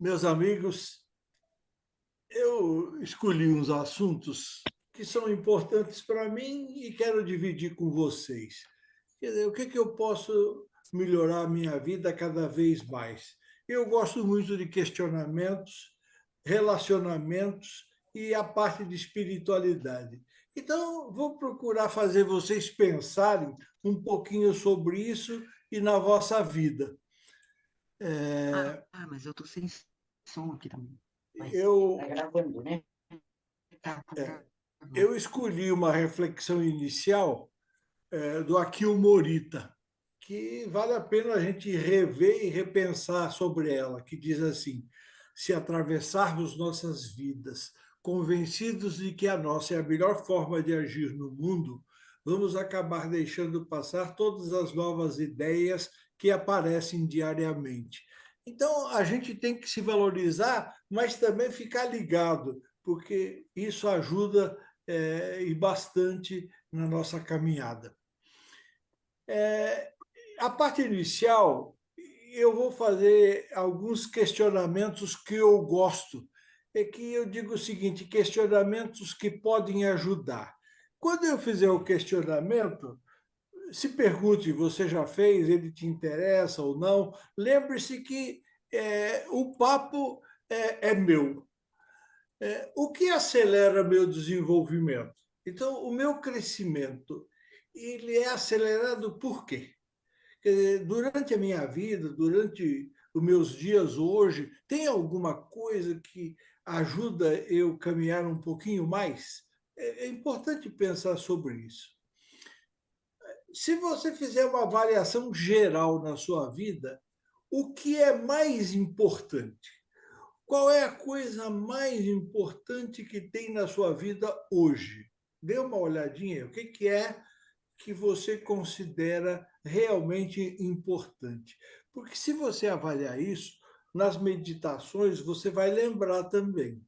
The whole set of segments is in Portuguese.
Meus amigos, eu escolhi uns assuntos que são importantes para mim e quero dividir com vocês. Quer dizer, o que eu posso melhorar a minha vida cada vez mais? Eu gosto muito de questionamentos, relacionamentos e a parte de espiritualidade. Então, vou procurar fazer vocês pensarem um pouquinho sobre isso e na vossa vida. Mas eu tô sem som aqui também. Mas tá Eu gravando, né? Tá gravando. Eu escolhi uma reflexão inicial do Akio Morita, que vale a pena a gente rever e repensar sobre ela, que diz assim: se atravessarmos nossas vidas convencidos de que a nossa é a melhor forma de agir no mundo, vamos acabar deixando passar todas as novas ideias que aparecem diariamente. Então, a gente tem que se valorizar, mas também ficar ligado, porque isso ajuda e bastante na nossa caminhada. A parte inicial, eu vou fazer alguns questionamentos que eu gosto. É que eu digo o seguinte: questionamentos que podem ajudar. Quando eu fizer o questionamento, se pergunte, você já fez, ele te interessa ou não. Lembre-se que o papo é meu. O que acelera meu desenvolvimento? Então, o meu crescimento, ele é acelerado por quê? Quer dizer, durante a minha vida, durante os meus dias hoje, tem alguma coisa que ajuda eu caminhar um pouquinho mais? É importante pensar sobre isso. Se você fizer uma avaliação geral na sua vida, o que é mais importante? Qual é a coisa mais importante que tem na sua vida hoje? Dê uma olhadinha, o que é que você considera realmente importante? Porque se você avaliar isso, nas meditações você vai lembrar também.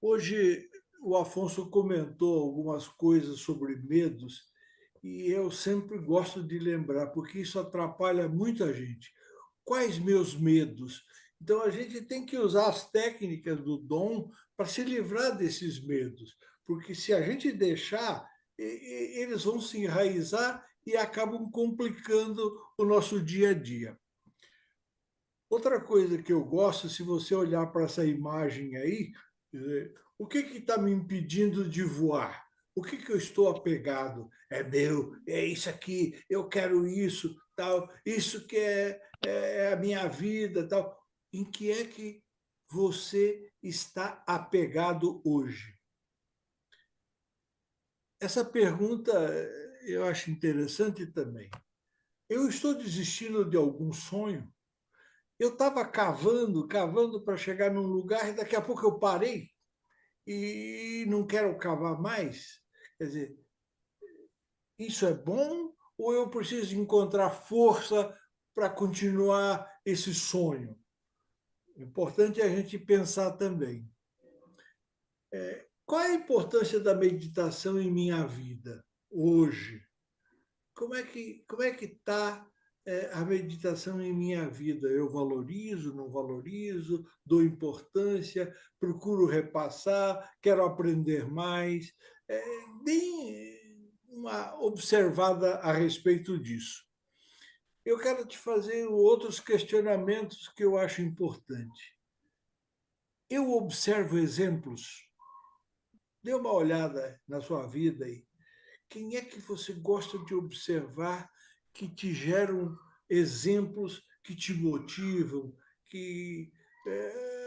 Hoje o Afonso comentou algumas coisas sobre medos e eu sempre gosto de lembrar, porque isso atrapalha muita gente. Quais meus medos? Então a gente tem que usar as técnicas do dom para se livrar desses medos, porque se a gente deixar, eles vão se enraizar e acabam complicando o nosso dia a dia. Outra coisa que eu gosto, se você olhar para essa imagem aí, o que está me impedindo de voar? O que eu estou apegado? É meu, é isso aqui, eu quero isso, tal, isso que é a minha vida, tal. Em que é que você está apegado hoje? Essa pergunta eu acho interessante também. Eu estou desistindo de algum sonho? Eu estava cavando, cavando para chegar num lugar e daqui a pouco eu parei e não quero cavar mais. Quer dizer, isso é bom ou eu preciso encontrar força para continuar esse sonho? Importante é a gente pensar também. Qual é a importância da meditação em minha vida hoje? Como é que está a meditação em minha vida? Eu valorizo, não valorizo, dou importância, procuro repassar, quero aprender mais. Bem uma observada a respeito disso. Eu quero te fazer outros questionamentos que eu acho importante. Eu observo exemplos. Dê uma olhada na sua vida aí. Quem é que você gosta de observar que te geram exemplos que te motivam, que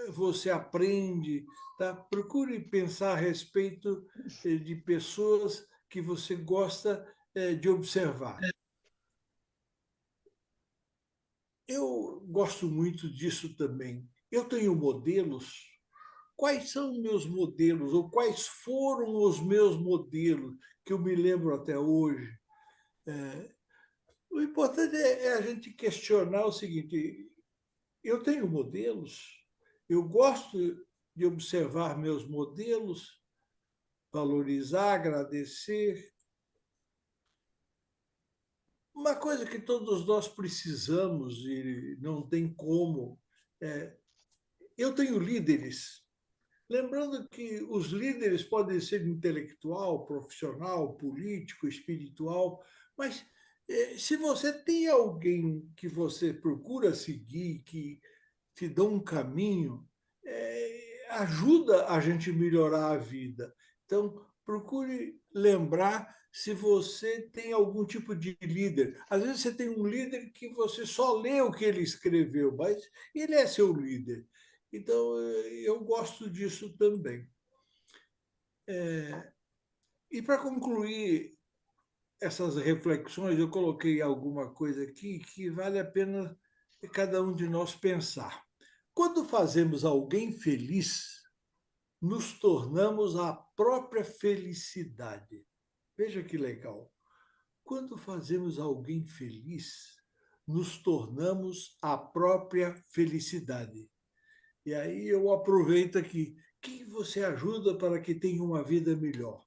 você aprende, tá? Procure pensar a respeito de pessoas que você gosta de observar. Eu gosto muito disso também. Eu tenho modelos. Quais são meus modelos, ou quais foram os meus modelos que eu me lembro até hoje? O importante é a gente questionar o seguinte: eu tenho modelos, eu gosto de observar meus modelos, valorizar, agradecer. Uma coisa que todos nós precisamos e não tem como eu tenho líderes. Lembrando que os líderes podem ser intelectual, profissional, político, espiritual, mas se você tem alguém que você procura seguir, que te dá um caminho, ajuda a gente a melhorar a vida. Então, procure lembrar se você tem algum tipo de líder. Às vezes você tem um líder que você só lê o que ele escreveu, mas ele é seu líder. Então, eu gosto disso também. E para concluir essas reflexões, eu coloquei alguma coisa aqui que vale a pena cada um de nós pensar. Quando fazemos alguém feliz, nos tornamos a própria felicidade. Veja que legal. Quando fazemos alguém feliz, nos tornamos a própria felicidade. E aí eu aproveito aqui. Quem você ajuda para que tenha uma vida melhor?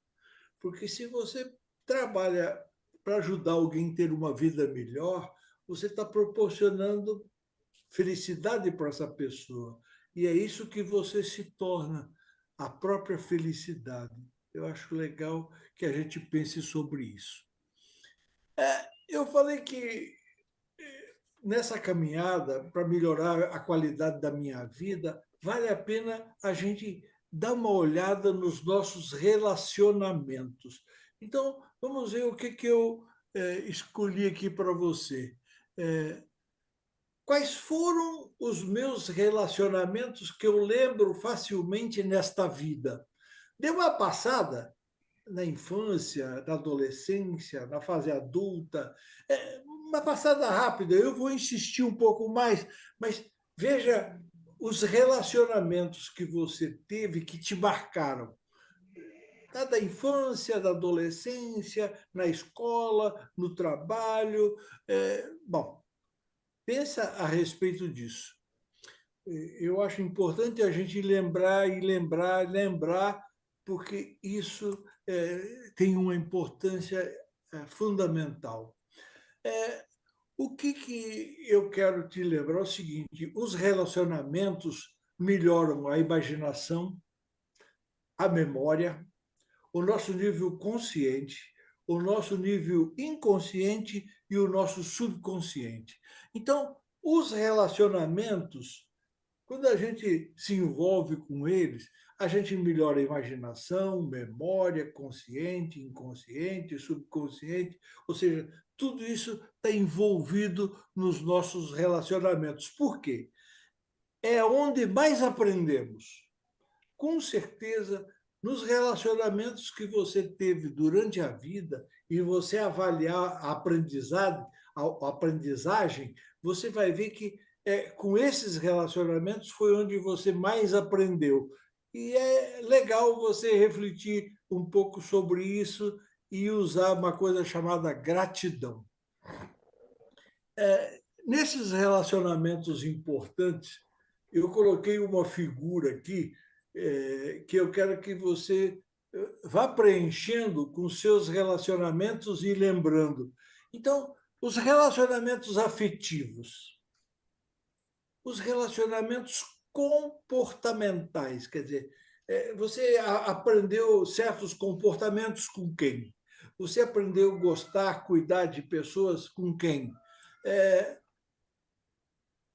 Porque se você trabalha para ajudar alguém a ter uma vida melhor, você está proporcionando felicidade para essa pessoa. E é isso que você se torna, a própria felicidade. Eu acho legal que a gente pense sobre isso. Eu falei que nessa caminhada, para melhorar a qualidade da minha vida, vale a pena a gente dar uma olhada nos nossos relacionamentos. Então, vamos ver o que eu escolhi aqui para você. Quais foram os meus relacionamentos que eu lembro facilmente nesta vida? Deu uma passada na infância, na adolescência, na fase adulta, uma passada rápida. Eu vou insistir um pouco mais, mas veja os relacionamentos que você teve que te marcaram. Da infância, da adolescência, na escola, no trabalho. Bom, pensa a respeito disso. Eu acho importante a gente lembrar e lembrar, lembrar, porque isso tem uma importância fundamental. O que eu quero te lembrar é o seguinte: os relacionamentos melhoram a imaginação, a memória, o nosso nível consciente, o nosso nível inconsciente e o nosso subconsciente. Então, os relacionamentos, quando a gente se envolve com eles, a gente melhora a imaginação, memória, consciente, inconsciente, subconsciente, ou seja, tudo isso está envolvido nos nossos relacionamentos. Por quê? É onde mais aprendemos. Com certeza, nos relacionamentos que você teve durante a vida e você avaliar a aprendizagem, você vai ver que com esses relacionamentos foi onde você mais aprendeu. E é legal você refletir um pouco sobre isso e usar uma coisa chamada gratidão. Nesses relacionamentos importantes, eu coloquei uma figura aqui que eu quero que você vá preenchendo com seus relacionamentos e lembrando. Então, os relacionamentos afetivos, os relacionamentos comportamentais, quer dizer, você aprendeu certos comportamentos com quem? Você aprendeu a gostar, cuidar de pessoas com quem?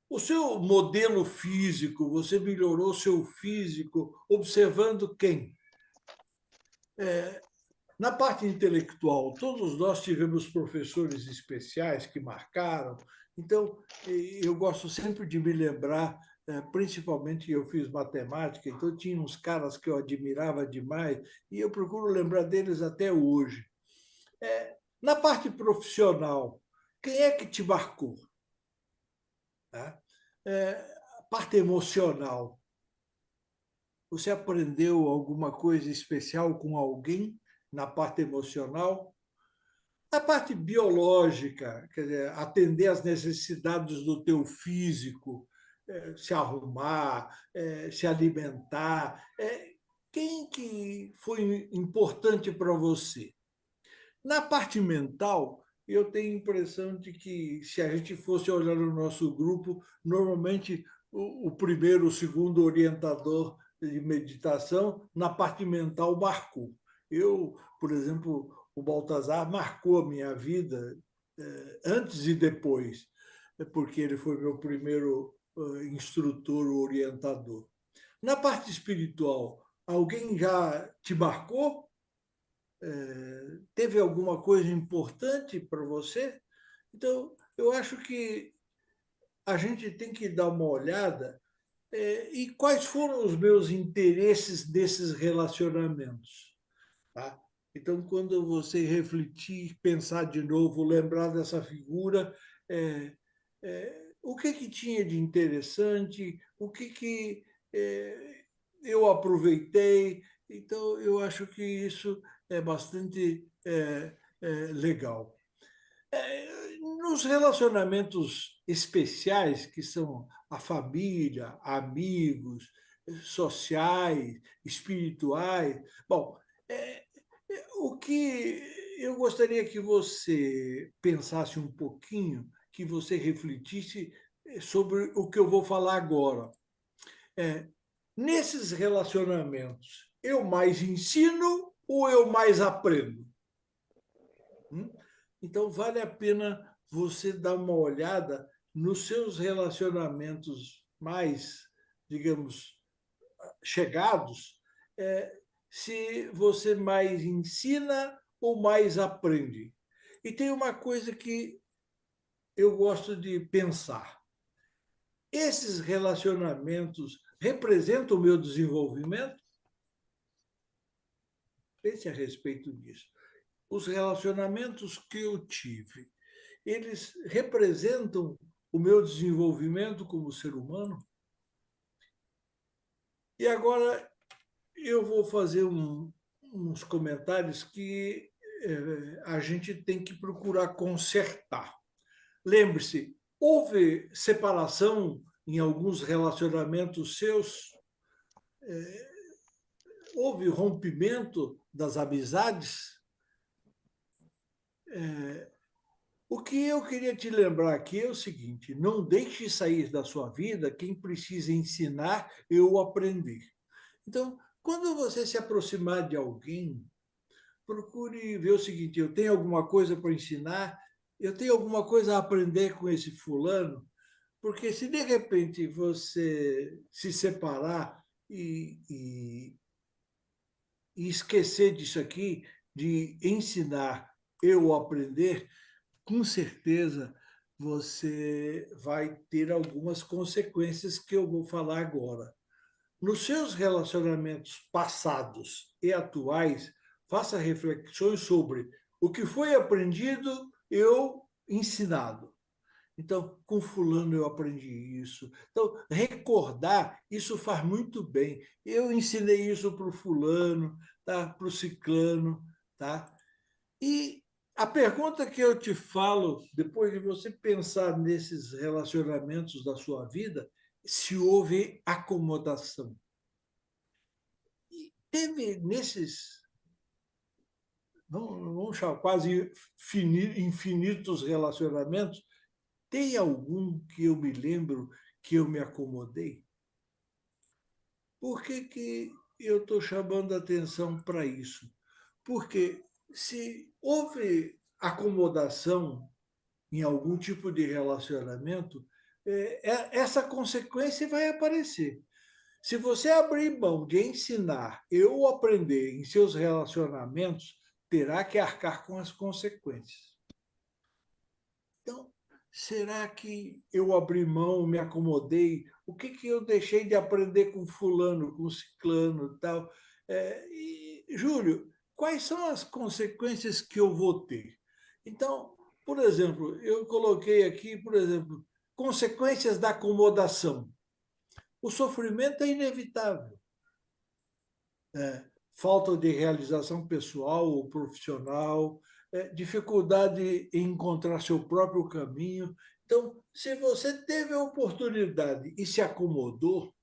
O seu modelo físico, você melhorou o seu físico observando quem? Na parte intelectual, todos nós tivemos professores especiais que marcaram. Então, eu gosto sempre de me lembrar, principalmente eu fiz matemática, então tinha uns caras que eu admirava demais e eu procuro lembrar deles até hoje. Na parte profissional, quem é que te marcou? Tá? A parte emocional, você aprendeu alguma coisa especial com alguém na parte emocional? A parte biológica, quer dizer, atender às necessidades do teu físico, se arrumar, se alimentar. Quem que foi importante para você? Na parte mental, eu tenho a impressão de que, se a gente fosse olhar no nosso grupo, normalmente o primeiro, o segundo orientador de meditação, na parte mental marcou. Eu, por exemplo, o Baltazar marcou a minha vida antes e depois, porque ele foi meu primeiro instrutor, orientador. Na parte espiritual, alguém já te marcou? Teve alguma coisa importante para você? Então, eu acho que a gente tem que dar uma olhada e quais foram os meus interesses desses relacionamentos. Tá? Então, quando você refletir, pensar de novo, lembrar dessa figura, o que tinha de interessante, o que eu aproveitei. Então, eu acho que isso é bastante legal. Nos relacionamentos especiais, que são a família, amigos, sociais, espirituais, bom, o que eu gostaria que você pensasse um pouquinho, que você refletisse sobre o que eu vou falar agora. Nesses relacionamentos, eu mais ensino ou eu mais aprendo? Então, vale a pena você dar uma olhada nos seus relacionamentos mais, digamos, chegados, se você mais ensina ou mais aprende. E tem uma coisa que eu gosto de pensar. Esses relacionamentos representam o meu desenvolvimento? Pense a respeito disso. Os relacionamentos que eu tive, eles representam o meu desenvolvimento como ser humano? E agora eu vou fazer uns comentários que a gente tem que procurar consertar. Lembre-se, houve separação em alguns relacionamentos seus? Houve rompimento das amizades? O que eu queria te lembrar aqui é o seguinte: não deixe sair da sua vida quem precisa ensinar ou aprender. Então, quando você se aproximar de alguém, procure ver o seguinte: eu tenho alguma coisa para ensinar, eu tenho alguma coisa a aprender com esse fulano, porque se de repente você se separar e esquecer disso aqui, de ensinar eu aprender, com certeza você vai ter algumas consequências que eu vou falar agora. Nos seus relacionamentos passados e atuais, faça reflexões sobre o que foi aprendido eu ensinado. Então, com fulano eu aprendi isso. Então, recordar, isso faz muito bem. Eu ensinei isso para o fulano, tá? Para o ciclano. Tá? E a pergunta que eu te falo, depois de você pensar nesses relacionamentos da sua vida, se houve acomodação. E teve nesses, vamos chamar, quase infinitos relacionamentos, tem algum que eu me lembro que eu me acomodei? Por que eu estou chamando a atenção para isso? Porque se houve acomodação em algum tipo de relacionamento, essa consequência vai aparecer. Se você abrir mão de ensinar ou aprender em seus relacionamentos, terá que arcar com as consequências. Então, será que eu abri mão, me acomodei? O que eu deixei de aprender com fulano, com ciclano e tal? Júlio, quais são as consequências que eu vou ter? Então, por exemplo, eu coloquei aqui, por exemplo, consequências da acomodação. O sofrimento é inevitável. Falta de realização pessoal ou profissional, dificuldade em encontrar seu próprio caminho. Então, se você teve a oportunidade e se acomodou,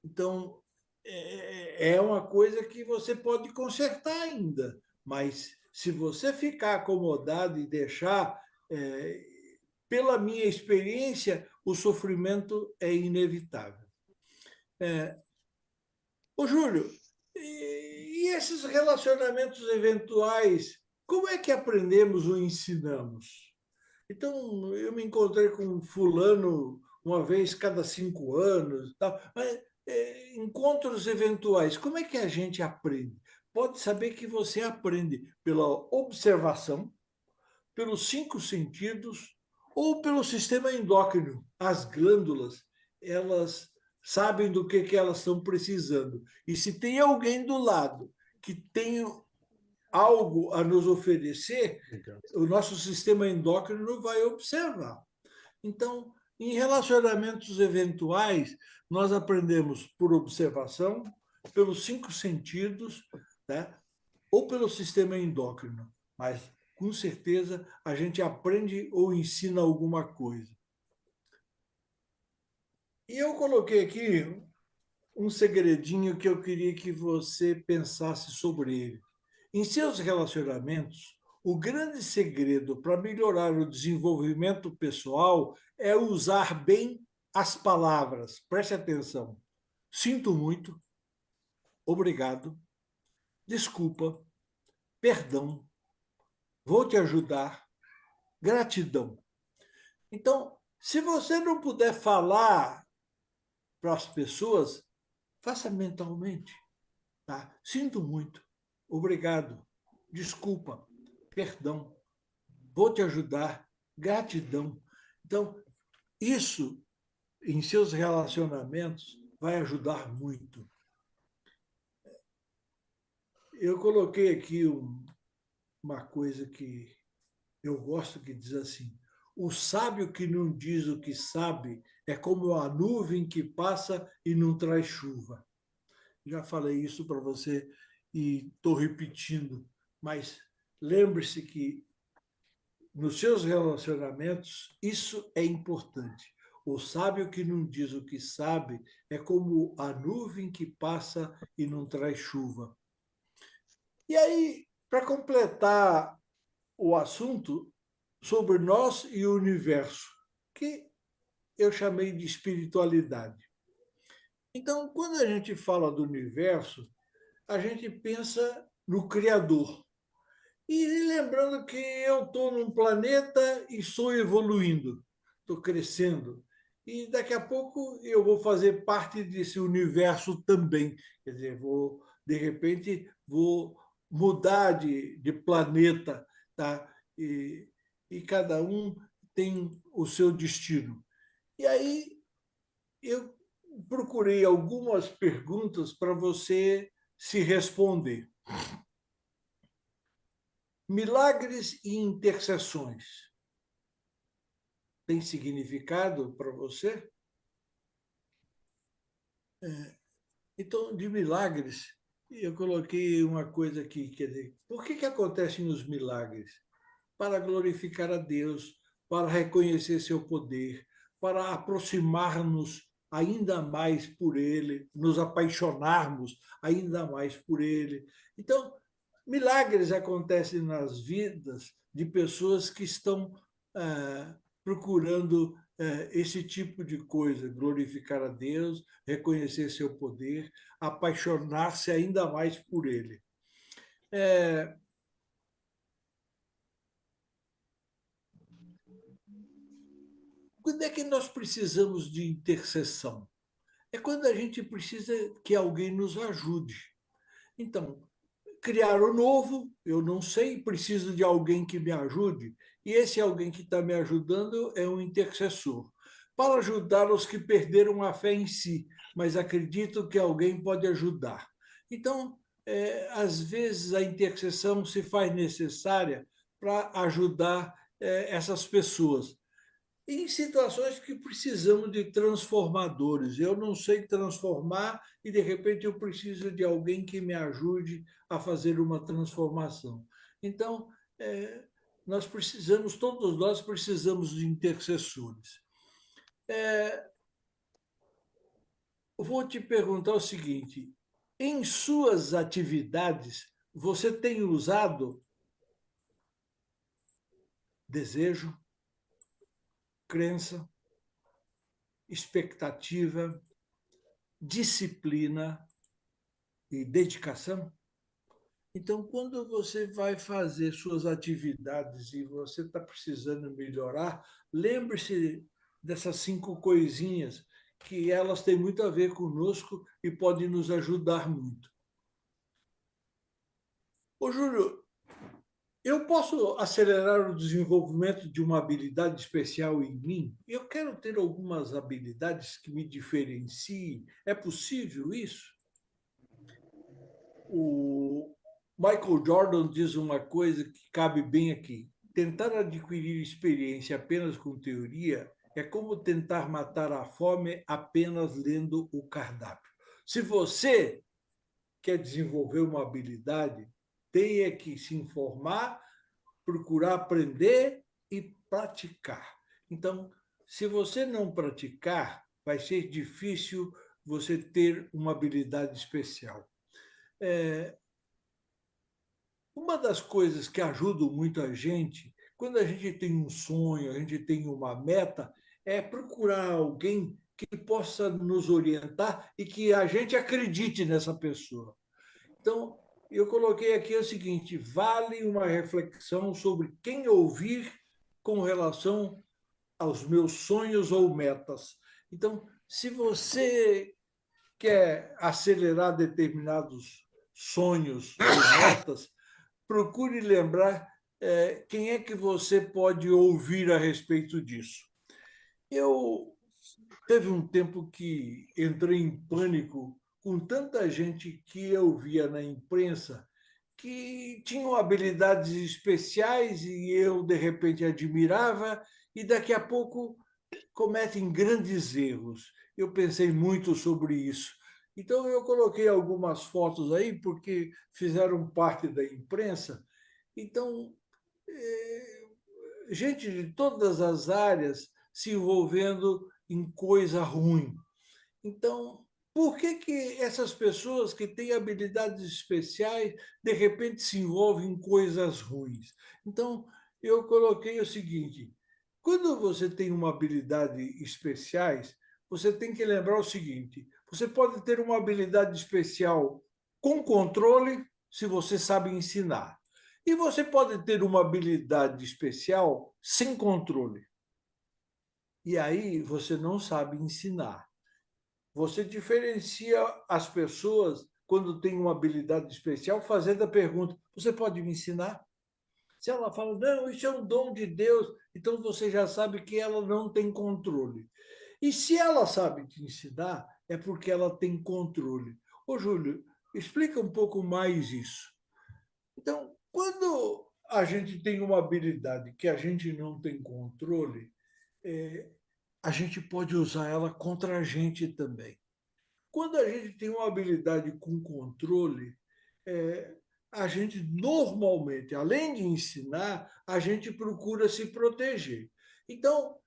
então é uma coisa que você pode consertar ainda. Mas se você ficar acomodado e deixar, pela minha experiência, o sofrimento é inevitável. Ô, Júlio, e esses relacionamentos eventuais, como é que aprendemos ou ensinamos? Então, eu me encontrei com fulano uma vez cada 5 anos, tal. Mas, encontros eventuais, como é que a gente aprende? Pode saber que você aprende pela observação, pelos 5 sentidos ou pelo sistema endócrino. As glândulas, elas sabem do que elas estão precisando. E se tem alguém do lado que tem algo a nos oferecer, o nosso sistema endócrino vai observar. Então, em relacionamentos eventuais, nós aprendemos por observação, pelos 5 sentidos, né? Ou pelo sistema endócrino, mas com certeza a gente aprende ou ensina alguma coisa. E eu coloquei aqui um segredinho que eu queria que você pensasse sobre ele. Em seus relacionamentos, o grande segredo para melhorar o desenvolvimento pessoal é usar bem as palavras. Preste atenção. Sinto muito, obrigado, desculpa, perdão, vou te ajudar, gratidão. Então, se você não puder falar para as pessoas, faça mentalmente. Tá? Sinto muito, obrigado, desculpa, perdão, vou te ajudar, gratidão. Então, isso em seus relacionamentos vai ajudar muito. Eu coloquei aqui uma coisa que eu gosto, que diz assim: o sábio que não diz o que sabe é como a nuvem que passa e não traz chuva. Já falei isso para você e estou repetindo, mas lembre-se que nos seus relacionamentos isso é importante. O sábio que não diz o que sabe é como a nuvem que passa e não traz chuva. E aí, para completar o assunto sobre nós e o universo, que eu chamei de espiritualidade. Então, quando a gente fala do universo, a gente pensa no Criador. E lembrando que eu estou num planeta e estou evoluindo, estou crescendo. E daqui a pouco eu vou fazer parte desse universo também. Quer dizer, de repente, vou mudar de planeta, tá? E cada um tem o seu destino. E aí eu procurei algumas perguntas para você se responder. Milagres e intercessões têm significado para você? Então, de milagres, eu coloquei uma coisa aqui, quer dizer, por que acontecem os milagres? Para glorificar a Deus, para reconhecer seu poder, para aproximar-nos ainda mais por Ele, nos apaixonarmos ainda mais por Ele. Então, milagres acontecem nas vidas de pessoas que estão procurando esse tipo de coisa, glorificar a Deus, reconhecer seu poder, apaixonar-se ainda mais por Ele. Quando é que nós precisamos de intercessão? É quando a gente precisa que alguém nos ajude. Então, criar o novo, eu não sei, preciso de alguém que me ajude, e esse alguém que está me ajudando é um intercessor, para ajudar os que perderam a fé em si, mas acreditam que alguém pode ajudar. Então, às vezes a intercessão se faz necessária para ajudar essas pessoas em situações que precisamos de transformadores. Eu não sei transformar e, de repente, eu preciso de alguém que me ajude a fazer uma transformação. Então, nós precisamos, todos nós precisamos de intercessores. Vou te perguntar o seguinte: em suas atividades, você tem usado desejo, crença, expectativa, disciplina e dedicação. Então, quando você vai fazer suas atividades e você está precisando melhorar, lembre-se dessas 5 coisinhas, que elas têm muito a ver conosco e podem nos ajudar muito. Ô, Júlio, eu posso acelerar o desenvolvimento de uma habilidade especial em mim? Eu quero ter algumas habilidades que me diferenciem. É possível isso? O Michael Jordan diz uma coisa que cabe bem aqui. Tentar adquirir experiência apenas com teoria é como tentar matar a fome apenas lendo o cardápio. Se você quer desenvolver uma habilidade, tenha que se informar, procurar aprender e praticar. Então, se você não praticar, vai ser difícil você ter uma habilidade especial. Uma das coisas que ajudam muito a gente, quando a gente tem um sonho, a gente tem uma meta, é procurar alguém que possa nos orientar e que a gente acredite nessa pessoa. Então, eu coloquei aqui o seguinte: vale uma reflexão sobre quem ouvir com relação aos meus sonhos ou metas. Então, se você quer acelerar determinados sonhos ou metas, procure lembrar quem é que você pode ouvir a respeito disso. Eu teve um tempo que entrei em pânico com tanta gente que eu via na imprensa que tinham habilidades especiais e eu, de repente, admirava, e daqui a pouco cometem grandes erros. Eu pensei muito sobre isso. Então, eu coloquei algumas fotos aí, porque fizeram parte da imprensa. Então, gente de todas as áreas se envolvendo em coisa ruim. Então, por que, que essas pessoas que têm habilidades especiais, de repente, se envolvem em coisas ruins? Então, eu coloquei o seguinte: quando você tem uma habilidade especiais, você tem que lembrar o seguinte: você pode ter uma habilidade especial com controle, se você sabe ensinar. E você pode ter uma habilidade especial sem controle. E aí você não sabe ensinar. Você diferencia as pessoas quando tem uma habilidade especial fazendo a pergunta: você pode me ensinar? Se ela fala, não, isso é um dom de Deus, então você já sabe que ela não tem controle. E se ela sabe te ensinar, é porque ela tem controle. Ô, Júlio, explica um pouco mais isso. Então, quando a gente tem uma habilidade que a gente não tem controle, a gente pode usar ela contra a gente também. Quando a gente tem uma habilidade com controle, é, a gente normalmente, além de ensinar, a gente procura se proteger. Então,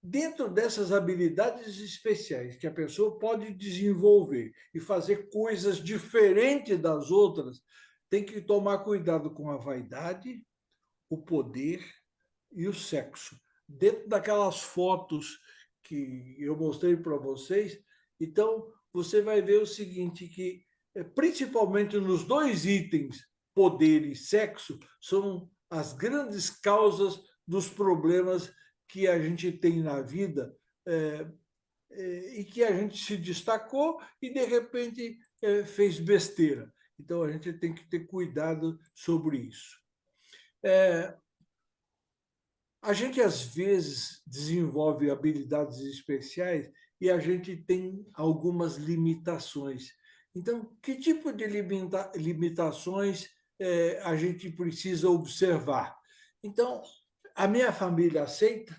dentro dessas habilidades especiais que a pessoa pode desenvolver e fazer coisas diferentes das outras, tem que tomar cuidado com a vaidade, o poder e o sexo. Dentro daquelas fotos que eu mostrei para vocês, então você vai ver o seguinte, que principalmente nos 2 itens, poder e sexo, são as grandes causas dos problemas que a gente tem na vida, e que a gente se destacou e, de repente, fez besteira. Então, a gente tem que ter cuidado sobre isso. A gente, às vezes, desenvolve habilidades especiais e a gente tem algumas limitações. Então, que tipo de limitações a gente precisa observar? Então, a minha família aceita?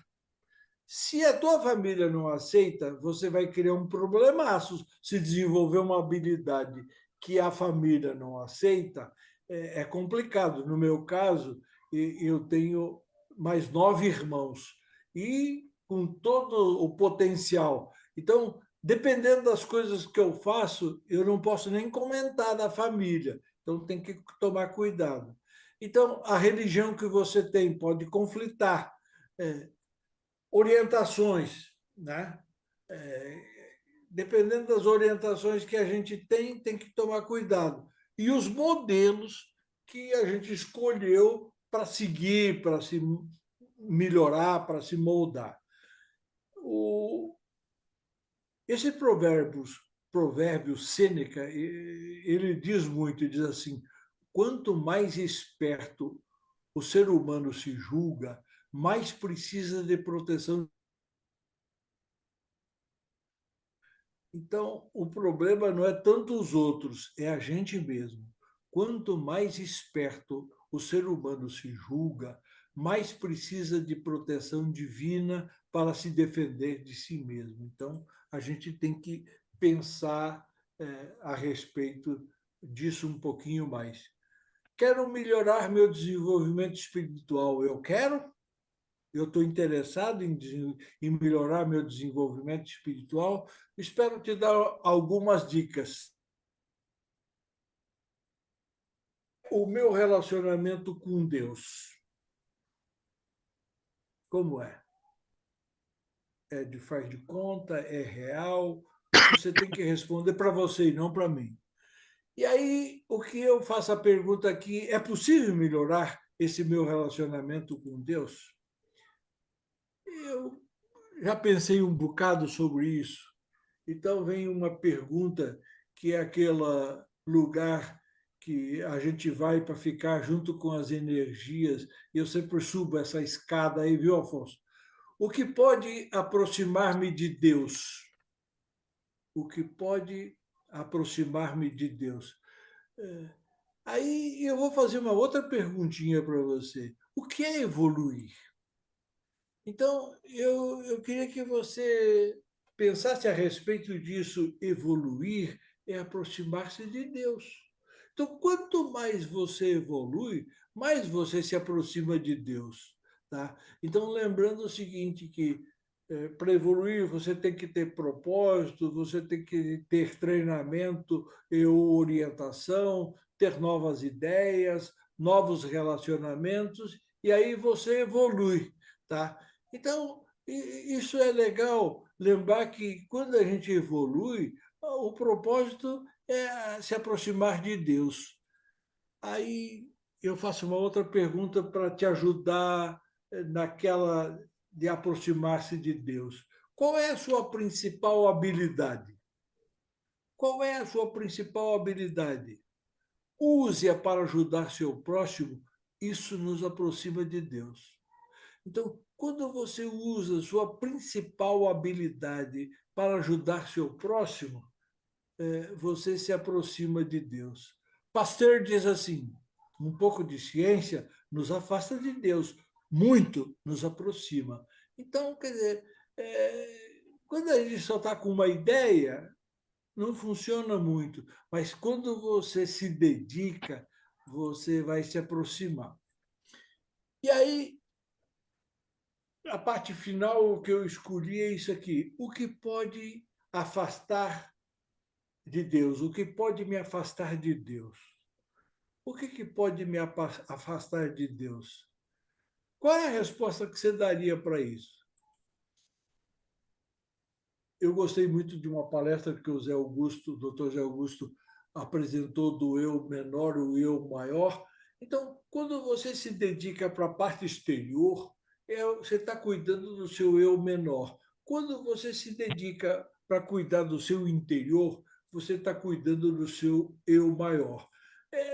Se a tua família não aceita, você vai criar um problemaço se desenvolver uma habilidade que a família não aceita, é complicado. No meu caso, eu tenho mais 9 irmãos e com todo o potencial. Então, dependendo das coisas que eu faço, eu não posso nem comentar da família. Então, tem que tomar cuidado. Então, a religião que você tem pode conflitar. Orientações, né? dependendo das orientações que a gente tem que tomar cuidado. E os modelos que a gente escolheu para seguir, para se melhorar, para se moldar. Esse provérbio Sêneca, ele diz muito, ele diz assim, quanto mais esperto o ser humano se julga, mais precisa de proteção. Então, o problema não é tanto os outros, é a gente mesmo. Quanto mais esperto o ser humano se julga, mais precisa de proteção divina para se defender de si mesmo. Então, a gente tem que pensar a respeito disso um pouquinho mais. Quero melhorar meu desenvolvimento espiritual. Eu quero? Eu estou interessado em melhorar meu desenvolvimento espiritual. Espero te dar algumas dicas. O meu relacionamento com Deus, como é? É de faz de conta? É real? Você tem que responder para você e não para mim. E aí, o que eu faço a pergunta aqui, é possível melhorar esse meu relacionamento com Deus? Eu já pensei um bocado sobre isso. Então vem uma pergunta que é aquele lugar que a gente vai para ficar junto com as energias, e eu sempre subo essa escada aí, viu, Afonso? O que pode aproximar-me de Deus? O que pode aproximar-me de Deus? Aí eu vou fazer uma outra perguntinha para você. O que é evoluir? Então, eu queria que você pensasse a respeito disso. Evoluir é aproximar-se de Deus. Então, quanto mais você evolui, mais você se aproxima de Deus. Tá? Então, lembrando o seguinte, que para evoluir você tem que ter propósito, você tem que ter treinamento e orientação, ter novas ideias, novos relacionamentos, e aí você evolui. Tá? Então, isso é legal, lembrar que quando a gente evolui, o propósito é se aproximar de Deus. Aí eu faço uma outra pergunta para te ajudar naquela de aproximar-se de Deus. Qual é a sua principal habilidade? Qual é a sua principal habilidade? Use-a para ajudar seu próximo, isso nos aproxima de Deus. Então, quando você usa sua principal habilidade para ajudar seu próximo, você se aproxima de Deus. Pasteur diz assim: um pouco de ciência nos afasta de Deus, muito nos aproxima. Então, quer dizer, quando a gente só está com uma ideia, não funciona muito, mas quando você se dedica, você vai se aproximar. E aí, a parte final que eu escolhi é isso aqui: o que pode afastar de Deus? O que pode me afastar de Deus? O que pode me afastar de Deus? Qual é a resposta que você daria para isso? Eu gostei muito de uma palestra que o Zé Augusto, o doutor Zé Augusto, apresentou do eu menor e o eu maior. Então, quando você se dedica para a parte exterior, você está cuidando do seu eu menor. Quando você se dedica para cuidar do seu interior, você está cuidando do seu eu maior.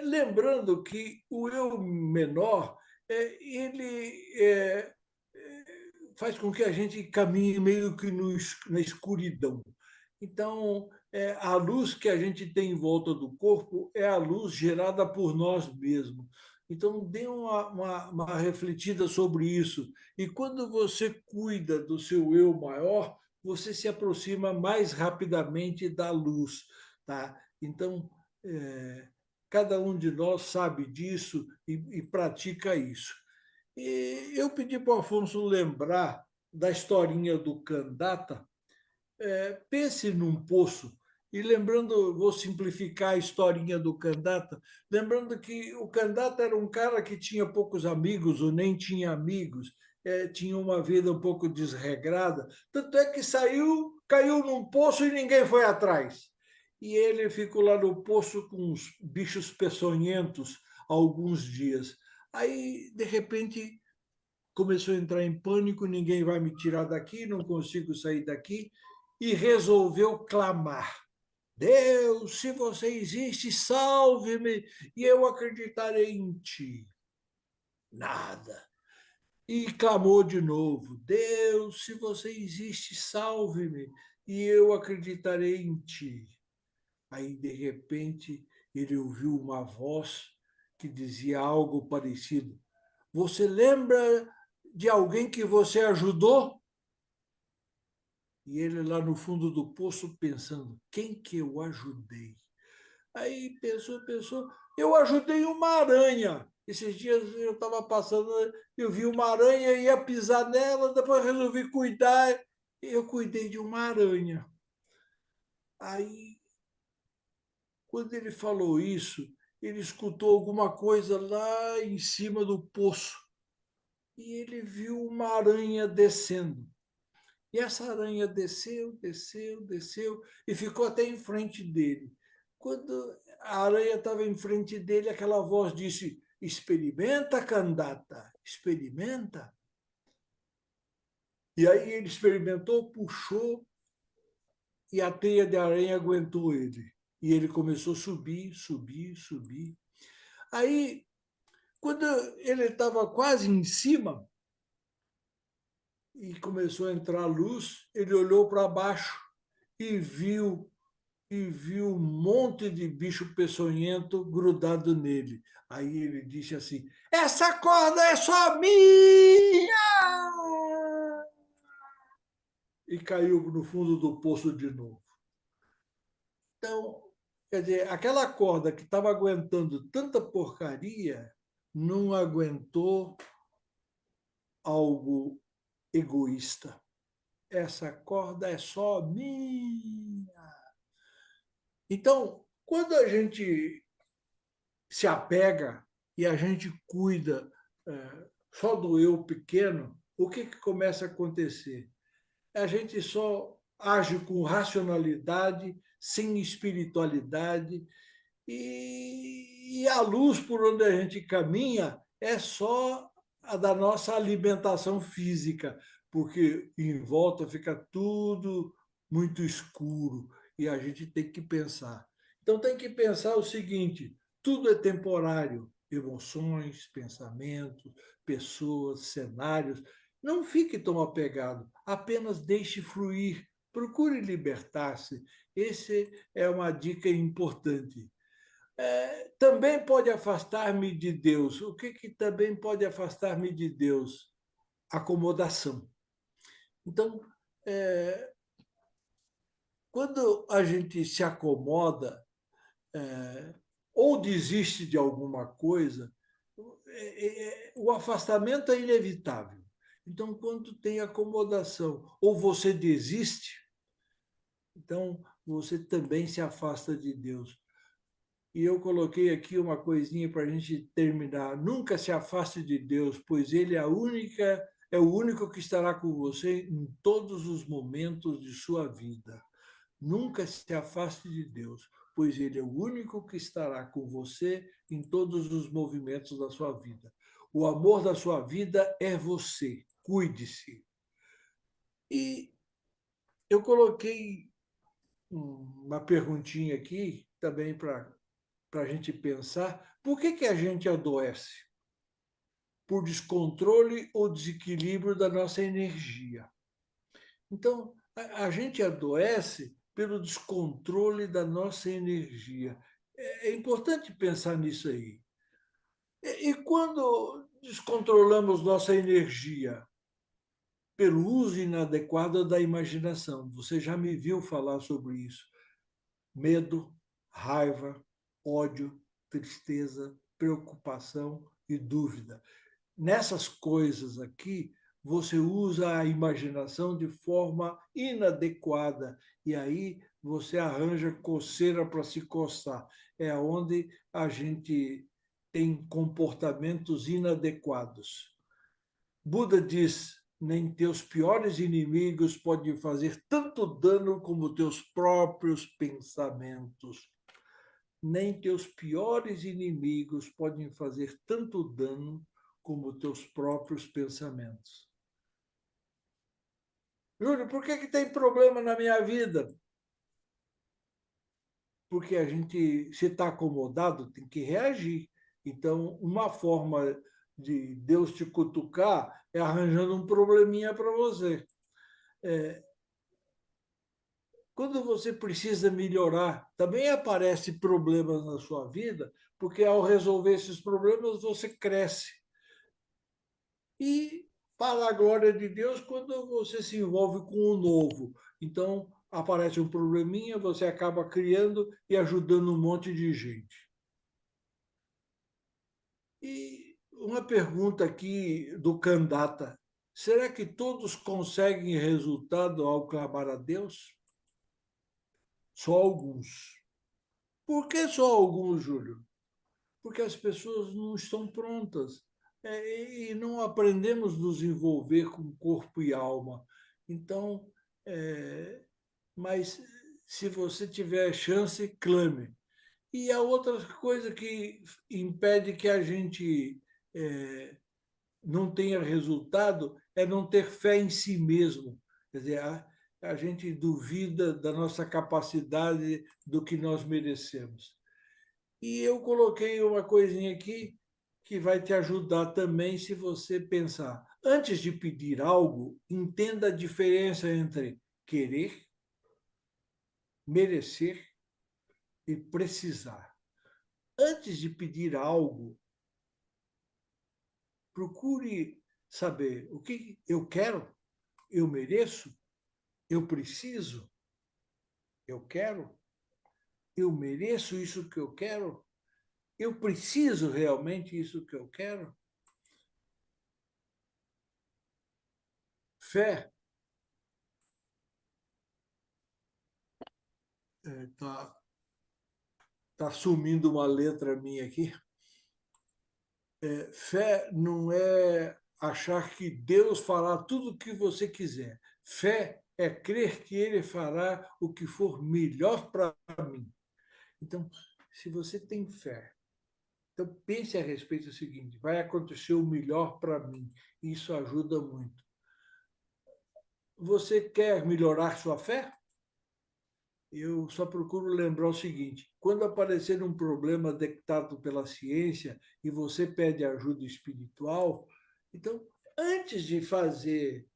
Lembrando que o eu menor, ele faz com que a gente caminhe meio que na escuridão. Então, a luz que a gente tem em volta do corpo é a luz gerada por nós mesmos. Então, dê uma refletida sobre isso. E quando você cuida do seu eu maior, você se aproxima mais rapidamente da luz. Tá? Então, cada um de nós sabe disso e pratica isso. E eu pedi para o Afonso lembrar da historinha do Candata. Pense num poço, e lembrando, vou simplificar a historinha do Candata, lembrando que o Candata era um cara que tinha poucos amigos ou nem tinha amigos. tinha uma vida um pouco desregrada, tanto é que caiu num poço e ninguém foi atrás. E ele ficou lá no poço com os bichos peçonhentos alguns dias. Aí, de repente, começou a entrar em pânico, ninguém vai me tirar daqui, não consigo sair daqui, e resolveu clamar. Deus, se você existe, salve-me e eu acreditarei em ti. Nada. E clamou de novo: Deus, se você existe, salve-me e eu acreditarei em ti. Aí, de repente, ele ouviu uma voz que dizia algo parecido: Você lembra de alguém que você ajudou? E ele lá no fundo do poço pensando: quem que eu ajudei? Aí pensou, eu ajudei uma aranha. Esses dias eu estava passando, eu vi uma aranha, ia pisar nela, depois resolvi cuidar, eu cuidei de uma aranha. Aí, quando ele falou isso, ele escutou alguma coisa lá em cima do poço e ele viu uma aranha descendo. E essa aranha desceu e ficou até em frente dele. Quando a aranha estava em frente dele, aquela voz disse: Experimenta, Candata, experimenta. E aí ele experimentou, puxou e a teia de aranha aguentou ele. E ele começou a subir. Aí, quando ele estava quase em cima e começou a entrar luz, ele olhou para baixo e viu um monte de bicho peçonhento grudado nele. Aí ele disse assim: Essa corda é só minha! E caiu no fundo do poço de novo. Então, quer dizer, aquela corda que estava aguentando tanta porcaria não aguentou algo egoísta. Essa corda é só minha. Então, quando a gente se apega e a gente cuida só do eu pequeno, o que começa a acontecer? A gente só age com racionalidade, sem espiritualidade, e a luz por onde a gente caminha é só a da nossa alimentação física, porque em volta fica tudo muito escuro e a gente tem que pensar. Então tem que pensar o seguinte: tudo é temporário, emoções, pensamentos, pessoas, cenários. Não fique tão apegado, apenas deixe fluir, procure libertar-se. Essa é uma dica importante. Também pode afastar-me de Deus. O que também pode afastar-me de Deus? Acomodação. Então, quando a gente se acomoda ou desiste de alguma coisa, o afastamento é inevitável. Então, quando tem acomodação ou você desiste, então você também se afasta de Deus. E eu coloquei aqui uma coisinha para a gente terminar. Nunca se afaste de Deus, pois Ele é o único que estará com você em todos os momentos de sua vida. Nunca se afaste de Deus, pois Ele é o único que estará com você em todos os movimentos da sua vida. O amor da sua vida é você. Cuide-se. E eu coloquei uma perguntinha aqui também para a gente pensar: por que a gente adoece? Por descontrole ou desequilíbrio da nossa energia. Então, a gente adoece pelo descontrole da nossa energia. É importante pensar nisso aí. E quando descontrolamos nossa energia? Pelo uso inadequado da imaginação. Você já me viu falar sobre isso. Medo, raiva, ódio, tristeza, preocupação e dúvida. Nessas coisas aqui, você usa a imaginação de forma inadequada e aí você arranja coceira para se coçar. É onde a gente tem comportamentos inadequados. Buda diz, nem teus piores inimigos podem fazer tanto dano como teus próprios pensamentos. Nem teus piores inimigos podem fazer tanto dano como teus próprios pensamentos. Júlio, por que tem problema na minha vida? Porque a gente, se está acomodado, tem que reagir. Então, uma forma de Deus te cutucar é arranjando um probleminha para você. Quando você precisa melhorar, também aparecem problemas na sua vida, porque ao resolver esses problemas você cresce. E, para a glória de Deus, quando você se envolve com o novo, então aparece um probleminha, você acaba criando e ajudando um monte de gente. E uma pergunta aqui do Candata: será que todos conseguem resultado ao clamar a Deus? Só alguns. Por que só alguns, Júlio? Porque as pessoas não estão prontas e não aprendemos a nos envolver com corpo e alma. Então, mas se você tiver chance, clame. E a outra coisa que impede que a gente não tenha resultado é não ter fé em si mesmo. Quer dizer, a gente duvida da nossa capacidade, do que nós merecemos. E eu coloquei uma coisinha aqui que vai te ajudar também se você pensar. Antes de pedir algo, entenda a diferença entre querer, merecer e precisar. Antes de pedir algo, procure saber o que eu quero, eu mereço, eu preciso, eu quero, eu mereço isso que eu quero, eu preciso realmente isso que eu quero. Fé tá sumindo uma letra minha aqui. Fé não é achar que Deus fará tudo o que você quiser. Fé é crer que Ele fará o que for melhor para mim. Então, se você tem fé, então pense a respeito do seguinte: vai acontecer o melhor para mim. Isso ajuda muito. Você quer melhorar sua fé? Eu só procuro lembrar o seguinte: quando aparecer um problema detectado pela ciência e você pede ajuda espiritual, então, antes de fazer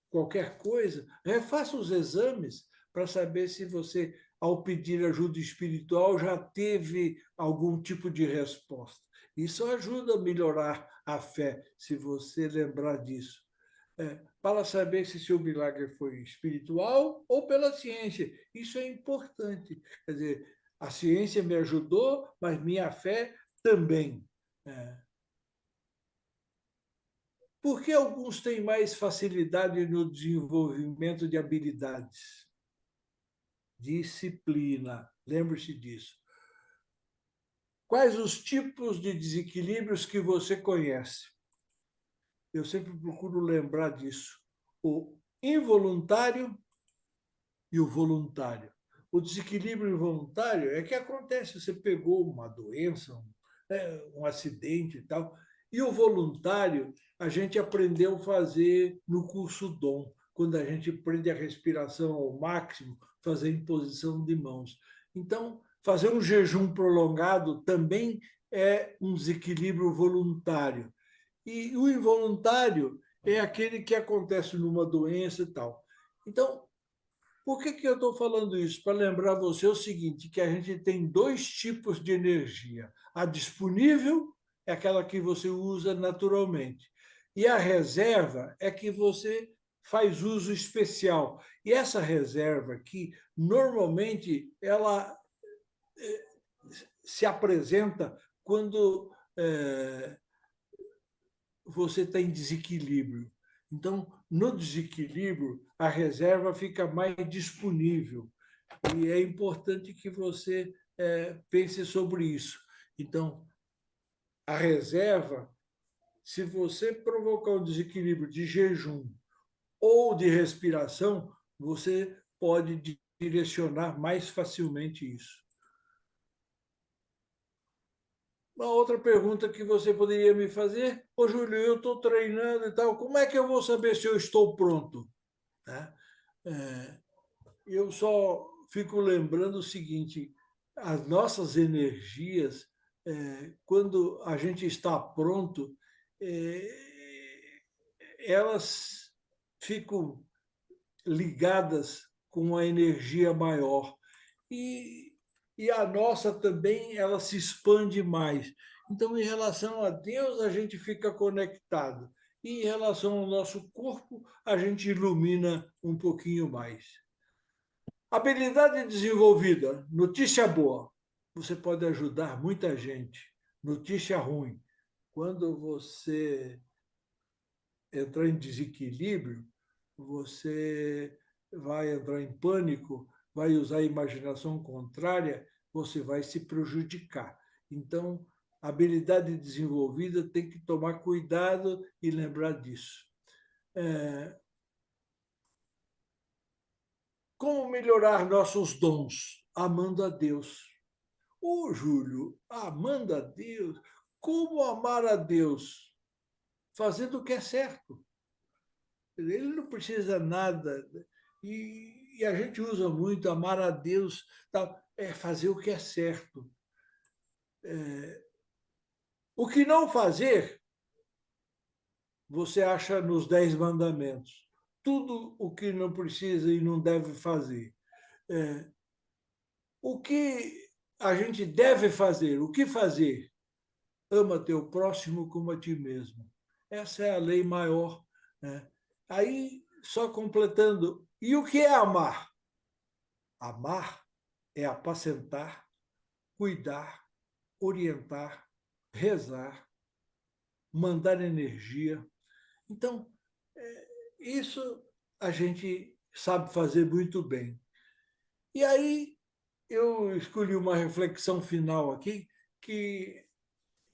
qualquer coisa, refaça os exames para saber se você, ao pedir ajuda espiritual, já teve algum tipo de resposta. Isso ajuda a melhorar a fé, se você lembrar disso. Para saber se seu milagre foi espiritual ou pela ciência. Isso é importante. Quer dizer, a ciência me ajudou, mas minha fé também. Por que alguns têm mais facilidade no desenvolvimento de habilidades? Disciplina. Lembre-se disso. Quais os tipos de desequilíbrios que você conhece? Eu sempre procuro lembrar disso. O involuntário e o voluntário. O desequilíbrio involuntário é que acontece, você pegou uma doença, um acidente e tal, e o voluntário a gente aprendeu a fazer no curso Dom, quando a gente prende a respiração ao máximo, fazer imposição de mãos. Então, fazer um jejum prolongado também é um desequilíbrio voluntário. E o involuntário é aquele que acontece numa doença e tal. Então, por que eu estou falando isso? Para lembrar você o seguinte, que a gente tem dois tipos de energia. A disponível é aquela que você usa naturalmente. E a reserva é que você faz uso especial. E essa reserva aqui, normalmente, ela se apresenta quando você está em desequilíbrio. Então, no desequilíbrio, a reserva fica mais disponível. E é importante que você pense sobre isso. Então, a reserva se você provocar um desequilíbrio de jejum ou de respiração, você pode direcionar mais facilmente isso. Uma outra pergunta que você poderia me fazer: ô Júlio, eu estou treinando e tal, como é que eu vou saber se eu estou pronto? Né? Eu só fico lembrando o seguinte: as nossas energias, quando a gente está pronto, elas ficam ligadas com uma energia maior. E, e a nossa também, ela se expande mais. Então, em relação a Deus, a gente fica conectado. E em relação ao nosso corpo, a gente ilumina um pouquinho mais. Habilidade desenvolvida, notícia boa. Você pode ajudar muita gente. Notícia ruim. Quando você entrar em desequilíbrio, você vai entrar em pânico, vai usar a imaginação contrária, você vai se prejudicar. Então, a habilidade desenvolvida tem que tomar cuidado e lembrar disso. Como melhorar nossos dons? Amando a Deus. Ô, Júlio, amando a Deus? Como amar a Deus? Fazendo o que é certo. Ele não precisa nada. E a gente usa muito amar a Deus, é fazer o que é certo. O que não fazer, você acha nos 10 mandamentos. Tudo o que não precisa e não deve fazer. O que a gente deve fazer? O que fazer? Ama teu próximo como a ti mesmo. Essa é a lei maior. Né? Aí, só completando, e o que é amar? Amar é apacentar, cuidar, orientar, rezar, mandar energia. Então, isso a gente sabe fazer muito bem. E aí eu escolhi uma reflexão final aqui, que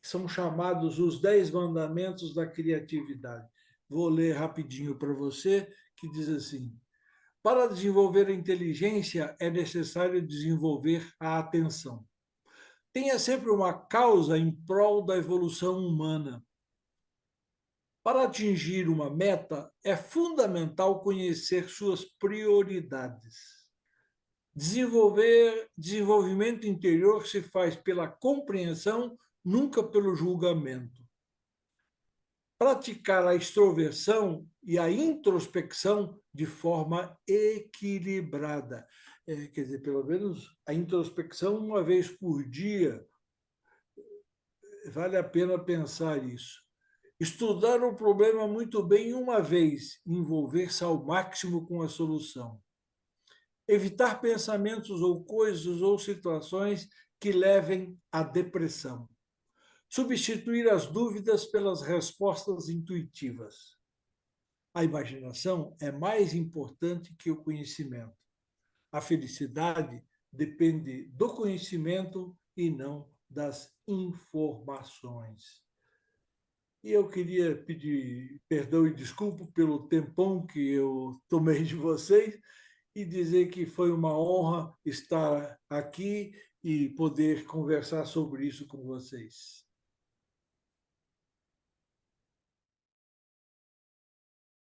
são chamados os 10 mandamentos da criatividade. Vou ler rapidinho para você, que diz assim: para desenvolver a inteligência é necessário desenvolver a atenção. Tenha sempre uma causa em prol da evolução humana. Para atingir uma meta, é fundamental conhecer suas prioridades. Desenvolvimento interior se faz pela compreensão, nunca pelo julgamento. Praticar a extroversão e a introspecção de forma equilibrada. Quer dizer, pelo menos a introspecção uma vez por dia. Vale a pena pensar isso. Estudar o problema muito bem uma vez, envolver-se ao máximo com a solução. Evitar pensamentos ou coisas ou situações que levem à depressão. Substituir as dúvidas pelas respostas intuitivas. A imaginação é mais importante que o conhecimento. A felicidade depende do conhecimento e não das informações. E eu queria pedir perdão e desculpa pelo tempão que eu tomei de vocês e dizer que foi uma honra estar aqui e poder conversar sobre isso com vocês.